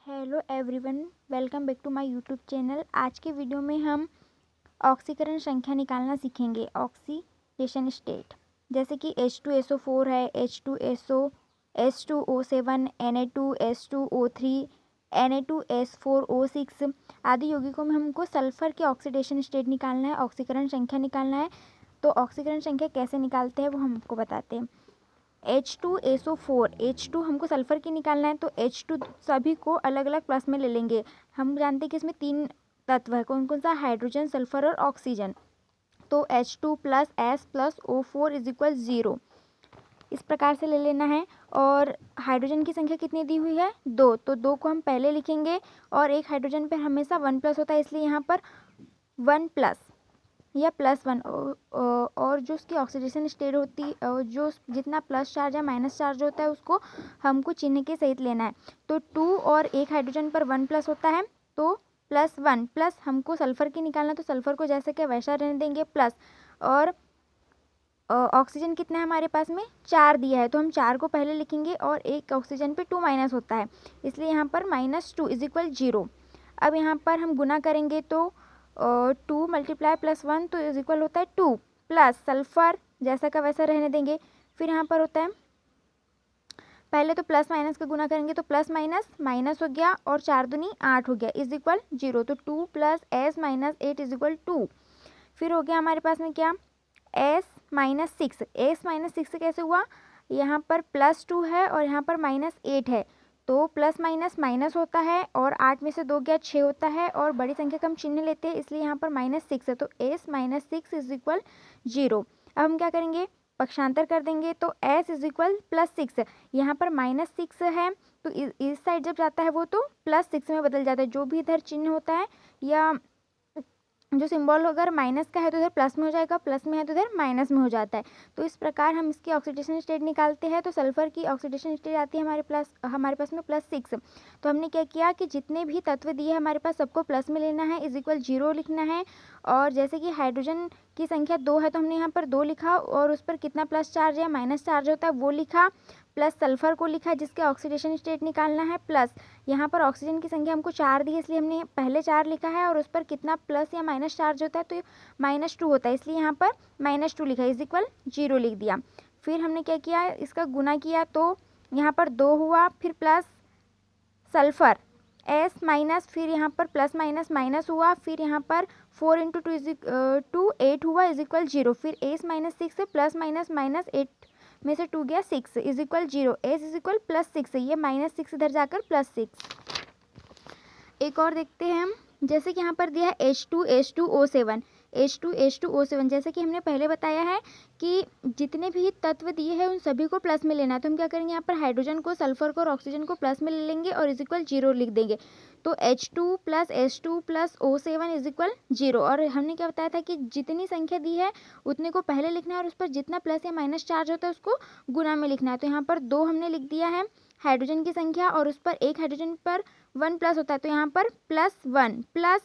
Hello everyone, welcome back to my YouTube channel. आज के video में हम ऑक्सीकरण संख्या निकालना सीखेंगे। ऑक्सीडेशन स्टेट जैसे कि H2SO4 है, H2SO7, Na2S2O3, Na2S4O6 आदि यौगिकों में हमको सल्फर के ऑक्सीडेशन स्टेट निकालना है, ऑक्सीकरण संख्या निकालना है। तो ऑक्सीकरण संख्या कैसे निकालते हैं वो हमको बताते हैं। H2SO4, H2 हमको सल्फर की निकालना है, तो H2 सभी को अलग अलग प्लस में ले लेंगे। हम जानते हैं कि इसमें 3 तत्व है, कौन कौन सा? हाइड्रोजन, सल्फर और ऑक्सीजन। तो H2 plus S plus O4 is equal 0, इस प्रकार से ले लेना है। और हाइड्रोजन की संख्या कितनी दी हुई है? 2, तो 2 को हम पहले लिखेंगे और एक हाइड्रोजन पर हमेशा 1 प्लस होता है, इसलिए यहाँ पर 1 प्लस या +1 और जो उसकी ऑक्सीडेशन स्टेट होती है, जो जितना प्लस चार्ज या माइनस चार्ज होता है उसको हमको चिन्ह के सहित लेना है। तो 2 और एक हाइड्रोजन पर 1 प्लस होता है, तो +1 प्लस हमको सल्फर की निकालना, तो सल्फर को जैसे कि वैसा रहने देंगे प्लस। और ऑक्सीजन कितना है हमारे पास में? 4 दिया है, तो हम 4 को पहले लिखेंगे और एक ऑक्सीजन पे 2 माइनस होता है, इसलिए यहाँ पर -2 इज इक्वल 0। अब यहाँ पर हम गुना करेंगे तो 2 मल्टीप्लाई +1 तो इज इक्वल होता है 2 प्लस सल्फर जैसा का वैसा रहने देंगे। फिर यहाँ पर होता है, पहले तो प्लस माइनस का गुना करेंगे तो प्लस माइनस माइनस हो गया और 4 दूनी 8 हो गया इज इक्वल 0। तो 2 plus S minus 8 is equal 2। फिर हो गया हमारे पास में क्या? S minus 6। S माइनस 6 कैसे हुआ? यहाँ पर +2 है और यहाँ पर -8 है, तो प्लस माइनस माइनस होता है और 8 में से 2 गया 6 होता है और बड़ी संख्या का हम चिन्ह लेते हैं, इसलिए यहाँ पर -6 है, तो S माइनस 6 इज इक्वल 0। अब हम क्या करेंगे? पक्षांतर कर देंगे, तो S इज इक्वल +6। यहाँ पर -6 है, तो इस साइड जब जाता है वो तो +6 में बदल जाता है। जो भी इधर चिन्ह होता है या जो सिंबल अगर माइनस का है तो इधर प्लस में हो जाएगा, प्लस में है तो इधर माइनस में हो जाता है। तो इस प्रकार हम इसकी ऑक्सीडेशन स्टेट निकालते हैं। तो सल्फर की ऑक्सीडेशन स्टेट आती है हमारे पास में +6। तो हमने क्या किया कि जितने भी तत्व दिए हमारे पास सबको प्लस में लेना है, इज इक्वल 0 लिखना है। और जैसे कि हाइड्रोजन की संख्या 2 है, तो हमने यहाँ पर 2 लिखा और उस पर कितना प्लस चार्ज या माइनस चार्ज होता है वो लिखा, प्लस सल्फर को लिखा जिसके ऑक्सीडेशन स्टेट निकालना है, प्लस यहाँ पर ऑक्सीजन की संख्या हमको 4 दी है, इसलिए हमने पहले 4 लिखा है और उस पर कितना प्लस या माइनस चार्ज होता है तो -2 होता है, इसलिए यहाँ पर -2 लिखा इज इक्वल 0 लिख दिया। फिर हमने क्या किया? इसका गुना किया, तो यहाँ पर 2 हुआ, फिर प्लस सल्फर S माइनस, फिर यहाँ पर प्लस माइनस माइनस हुआ, फिर यहाँ पर 4 × 2 8 हुआ इज इक्वल 0। फिर S minus 6 plus minus minus 8 में से 2 गया 6 is equal 0। S is equal +6, ये -6 इधर जाकर +6। एक और देखते हैं हम, जैसे कि यहाँ पर दिया है H2H2O7, H2H2O7 जैसे कि हमने पहले बताया है कि जितने भी तत्व दिए हैं उन सभी को प्लस में लेना है। तो हम क्या करेंगे? यहाँ पर हाइड्रोजन को, सल्फर को और ऑक्सीजन को प्लस में ले लेंगे और इज इक्वल 0 लिख देंगे। तो H2 plus S2 plus O7 is equal 0। और हमने क्या बताया था कि जितनी संख्या दी है उतने को पहले लिखना है और उस पर जितना प्लस या माइनस चार्ज होता है उसको गुना में लिखना है। तो यहाँ पर 2 हमने लिख दिया है हाइड्रोजन की संख्या और उस पर एक हाइड्रोजन पर 1 प्लस होता है, तो यहाँ पर +1 प्लस